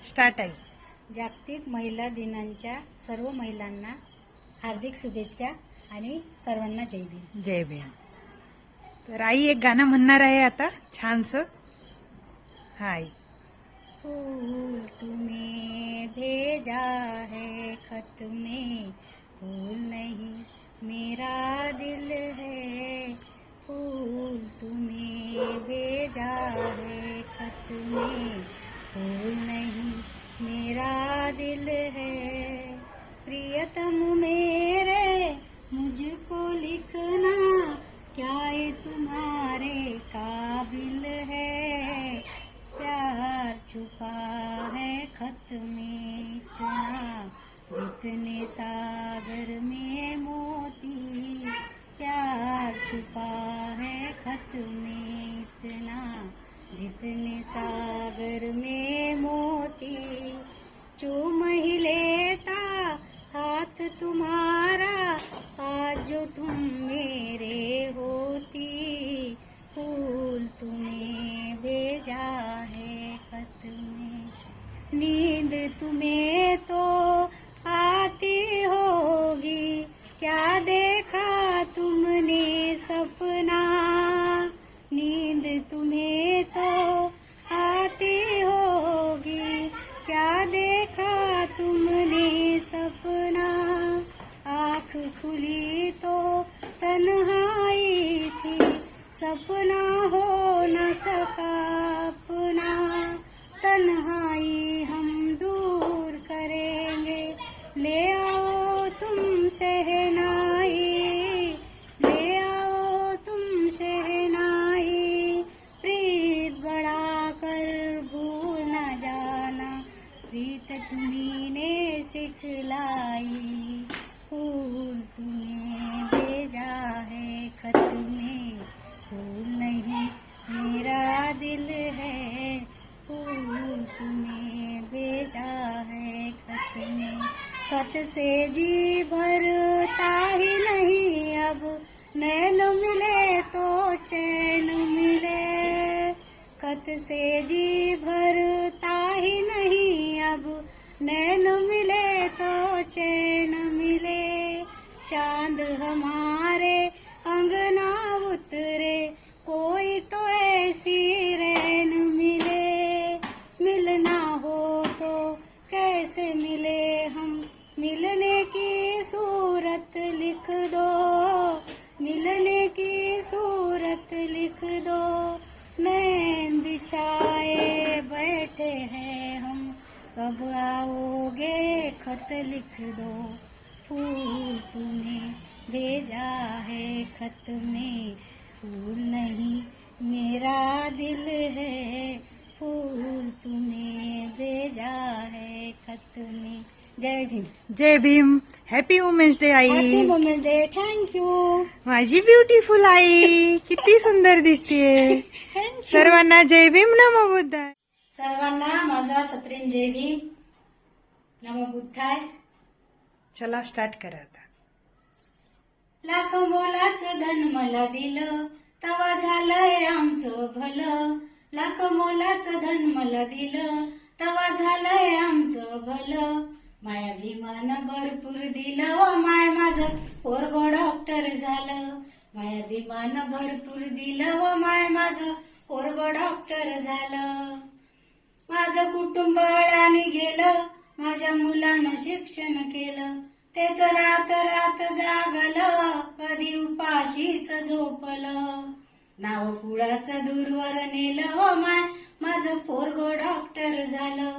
Start आहे. जागतिक महिला दिनाच्या सर्व महिलांना हार्दिक शुभेच्छा आणि सर्वांना जय भीम. जय भीम. तर आई एक गाणं म्हणणार आहे आता छानसं. हाय. फूल तुम्हें भेजा है खत में, फूल नहीं मेरा दिल है. फूल तुम्हें भेजा है खत में, फूल नहीं मेरा दिल है. प्रियतम मेरे मुझको लिखना, क्या ये तुम्हारे काबिल है. प्यार छुपा है खत में इतना, जितने सागर में मोती. प्यार छुपा है खत में इतना, जितने सागर में मोती. चूम ही लेता हाथ तुम्हारा, आज जो तुम मेरे होती. फूल तुम्हें भेजा है खत में. नींद तुम्हें तो आती होगी, क्या देखा तुमने सपना. नींद तुम्हें तो आती होगी, क्या देखा तुमने सपना. आँख खुली तो तन्हाई थी, सपना हो न सका अपना. तन्हाई हम दूर करेंगे, ले आओ तुम शहनाई. ले आओ तुम शहनाई. प्रीत बढ़ा कर भूल न जाना, प्रीत तुम्ही ने सिखलाई. फूल तुम्हें भेजा है खत में, फूल नहीं मेरा दिल है. फूल तुम्हें भेजा है खत में. खत से जी भरता ही नहीं अब, नैन मिले तो चैन मिले. खत से जी भरता ही नहीं अब, नैन मिले तो चैन मिले. चांद हमारे अंगना उतरे, कोई तो ऐसी रैन मिले. मिलना हो तो कैसे मिले हम, मिलने की सूरत लिख दो. मिलने की सूरत लिख दो. नैन बिछाए बैठे हैं हम, कब आओगे खत लिख दो. फूल तुम्हें भेजा है खत में, फूल नहीं मेरा दिल है. फूल तुम्हें भेजा है खत में. जय भीम. जय भीम. हॅपी वुमेन्स डे आई. Happy women's day. थँक्यू. माझी ब्युटिफुल आई किती सुंदर दिसतेय. सर्वांना जय भीम. नमो बुद्धाय. सर्वांना माझा सप्रेम जय भीम. नमो बुद्धाय. चला स्टार्ट करा आता. लाख मोलाचं धन मला दिलं, तवा झालंय आमचं भलं. लाख मोलाचं धन मला दिलं, तवा झालंय आमचं भलं. माया भीमानं भरपूर दिलं व माय माझं पोरगं डॉक्टर झालं. माया भीमानं भरपूर दिलं व माय माझं पोरगं डॉक्टर झालं. माझं कुटुंब अडाणी गेलं, माझ्या मुलानं शिक्षण केलं. तेच रात रात जागलं, कधी उपाशीच झोपलं. नाव कुळाचं दूरवर नेलं व माय माझं पोरगं डॉक्टर झालं.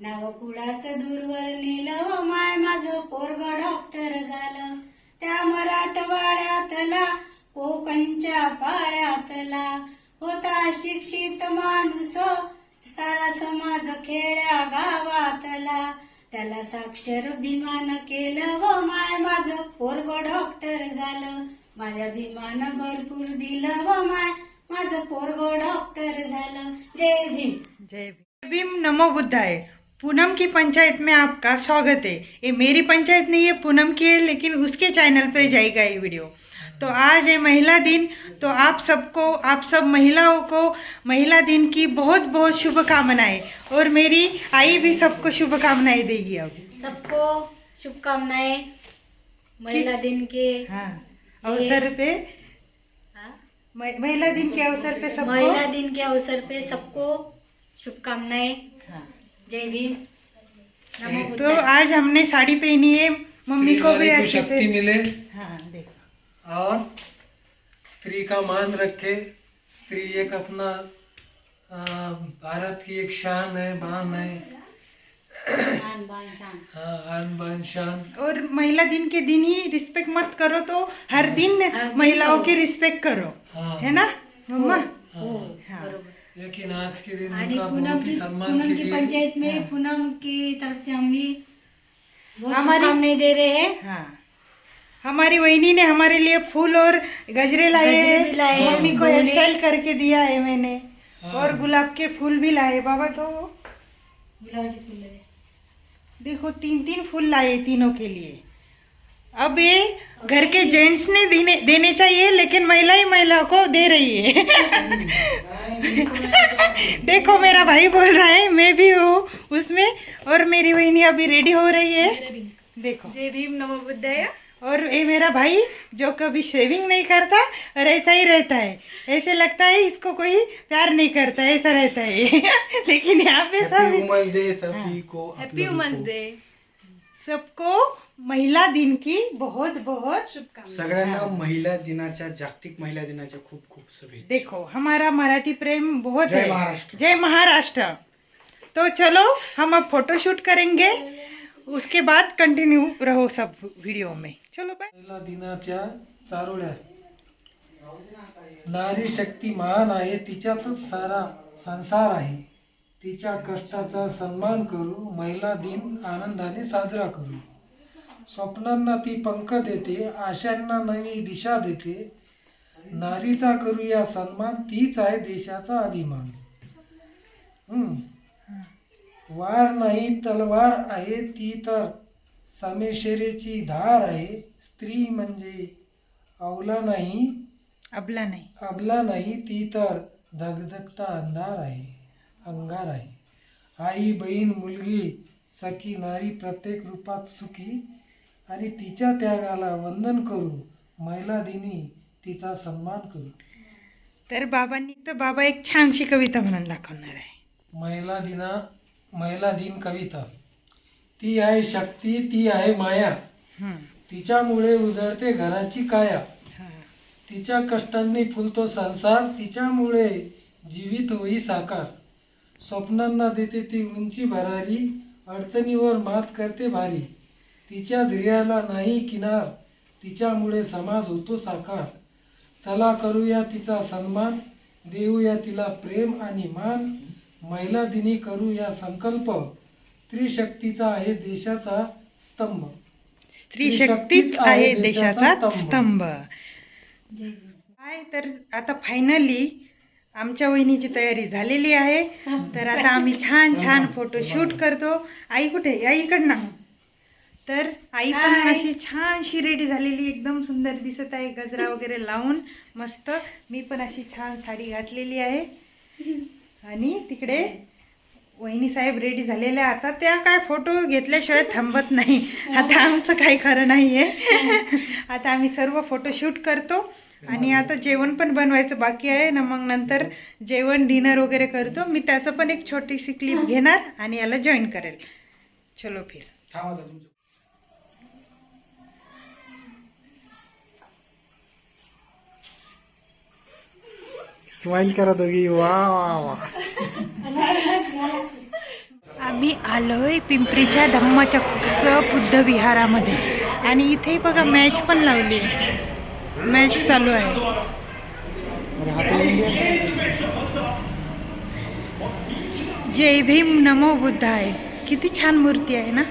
नाव कुळाचं दूरवर नेलं व माय माझं पोरगं डॉक्टर झालं. त्या मराठवाड्यातला कोकणच्या पाड्यातला होता शिक्षित माणूस, सारा समाज खेड्या गावातला. त्याला साक्षर भीमानं केलं व माय माझं पोरगं डॉक्टर झालं. माझ्या भीमानं भरपूर दिलं व माय माझं पोरगं डॉक्टर झालं. जय भीम. जय भीम. नमो बुद्धाय. पूनम की पंचायत में आपका स्वागत है. ये मेरी पंचायत नहीं है, पूनम की है, लेकिन उसके चैनल पर जाएगा ये वीडियो. तो आज है महिला दिन, तो आप सबको, आप सब महिलाओं को महिला दिन की बहुत बहुत शुभकामनाएं, और मेरी आई भी सबको शुभकामनाएं देगी। अब सबको शुभकामनाएं महिला दिन के हाँ अवसर पे, हाँ? महिला दिन के अवसर पे सबको, महिला दिन के अवसर पे सबको शुभकामनाएं। हाँ। जय भीम, नमो तो बुद्धाय। आज हमने साड़ी पहनी है, मम्मी को भी स्त्री अच्छे शक्ति से, मिले हाँ देखो, और स्त्री का मान रखे। स्त्री एक अपना भारत की एक शान है, बान है, शान बान शान। हाँ, आन बान शान। और महिला दिन के दिन ही रिस्पेक्ट मत करो तो हर दिन महिलाओं की रिस्पेक्ट करो, हाँ, है ना मम्मा? हो हाँ। बरोबर। लेकिन आज के दिन आणि उनका पूनम बहुत ही की सम्मान की कीजिए। पंचायत में हाँ। पूनम की तरफ से हम भी बहुत हमारी- शुभकामनाएं दे रहे हैं। हाँ, हमारी वहीनी ने हमारे लिए फूल और गजरे लाए गजरे भी लाए हैं, हैं, मम्मी को उन्होंने। हेयर स्टाइल करके दिया है मैंने, हाँ। और गुलाब के फूल भी लाए बाबा। तो गुलाबाचे फुलं दे। देखो 3-3 फूल लाए तीनों के लिए। अब ये घर के जेंट्स ने देने चाहिए, लेकिन महिला ही महिला को दे रही है। देखो मेरा भाई बोल रहा है, मैं भी हूँ उसमें, और मेरी बहनी अभी रेडी हो रही है, देखो। जय भीम, नमो बुद्धाय। और ये मेरा भाई जो कभी शेविंग नहीं करता और ऐसा ही रहता है, ऐसे लगता है इसको कोई प्यार नहीं करता, ऐसा रहता है। लेकिन यहाँ पे हैप्पी सब, वुमेन्स डे सभी को, हैप्पी वुमेन्स डे। सबको महिला दिन की बहुत बहुत शुभकामनाएं। सगळ्यांना महिला दिनाच्या, जागतिक महिला दिनाच्या खूप खूप शुभेच्छा। देखो हमारा मराठी प्रेम बहुत जय है। महाराष्ट्र। जय महाराष्ट्र। तो चलो हम अब फोटो शूट करेंगे, उसके बाद कंटिन्यू रहो सब वीडियो में। चलो बाय। महिला दिनाच्या चारोळ्यात नारी शक्ती महान आहे, तिच्यातच सारा संसार आहे. तिच्या कष्टाचा सन्मान करू, महिला दिन आनंदाने साजरा करू. स्वप्नांना ती पंख देते, आशांना नवी दिशा देते. नारीचा करूया सन्मान, तीच आहे देशाचा अभिमान. वार नाही तलवार आहे ती तर समेशेरेची धार आहे. स्त्री म्हणजे अवला नाही, अबला नाही, ती तर धगधगता अंधार आहे, अंगार आहे. आई, बहीण, मुलगी, सखी, नारी प्रत्येक रूपात सुखी, आणि तिच्या त्यागाला वंदन करू. महिला दिनी तिचा सन्मान करू. तर बाबा एक छानशी कविता म्हणून दाखवणार आहे. महिला दिन कविता. ती आहे शक्ती, ती आहे माया, तिच्यामुळे उजळते घराची काया. तिच्या कष्टांनी फुलतो संसार, तिच्यामुळे जीवित होई साकार. स्वप्नांना देते ती उंची भरारी, अडचणीवर मात करते भारी. तिच्या ध्येयाला नाही किनार, तिच्यामुळे समाज होतो साकार. चला करूया तिचा सन्मान, देऊया तिला प्रेम आणि मान. महिला दिनी करूया संकल्प, स्त्री शक्तीचा आहे देशाचा स्तंभ. स्त्री शक्तीच आहे देशाचा स्तंभ. जय भीम. काय तर आता फायनली आमच्या वहिनीची तयारी झालेली आहे. तर आता आम्ही छान छान फोटो शूट करतो. आई कुठे? आई इकडनं. तर आई पण अशी छानशी रेडी झालेली, एकदम सुंदर दिसत आहे, गजरा वगैरे लावून मस्त. मी पण अशी छान साडी घातलेली आहे, आणि तिकडे वहिनी साहेब रेडी झालेले. आता त्या काय फोटो घेतल्याशिवाय थांबत नाही. आता आमचं काही खरं नाही आहे. आता आम्ही सर्व फोटो शूट करतो, आणि आता जेवण पण बनवायचं बाकी आहे ना. मग नंतर जेवण डिनर वगैरे करतो. मी त्याचं पण एक छोटीशी क्लिप घेणार आणि याला जॉईन करेल. चलो फिर. स्माइल करा दोघी. वा वा वा. आम्ही आलोय पिंपरीच्या धम्मचक्र बुद्ध विहारामध्ये, आणि इथे बघा मॅच पण लावली, मॅच चालू आहे. जय भीम, नमो बुद्धाय. किती छान मूर्ती आहे ना.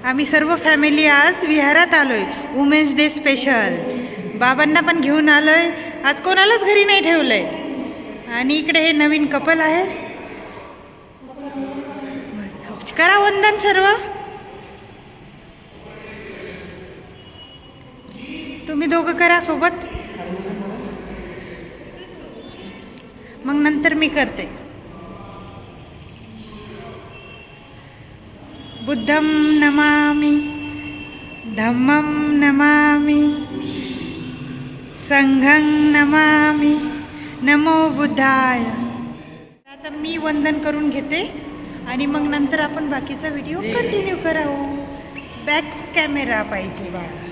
आम्ही सर्व फॅमिली आज विहारात आलोय, वुमेन्स डे स्पेशल. बाबांना पण घेऊन आलोय, आज कोणालाच घरी नाही ठेवलंय. आणि इकडे हे नवीन कपल आहे. करा वंदन सर्व. तुम्ही दोघं करा सोबत, मग नंतर मी करते. बुद्धं नमामि, धम्मं नमामि, संघं नमामि, नमो बुद्धाय. आता मी वंदन करून घेते आणि मग नंतर आपण बाकीचा व्हिडिओ कंटिन्यू करावं. बॅक कॅमेरा पाहिजे बाळा.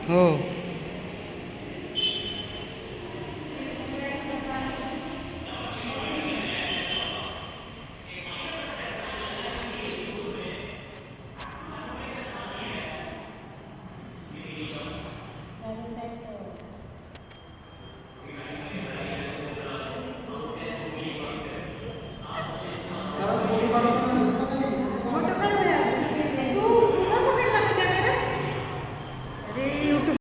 हो.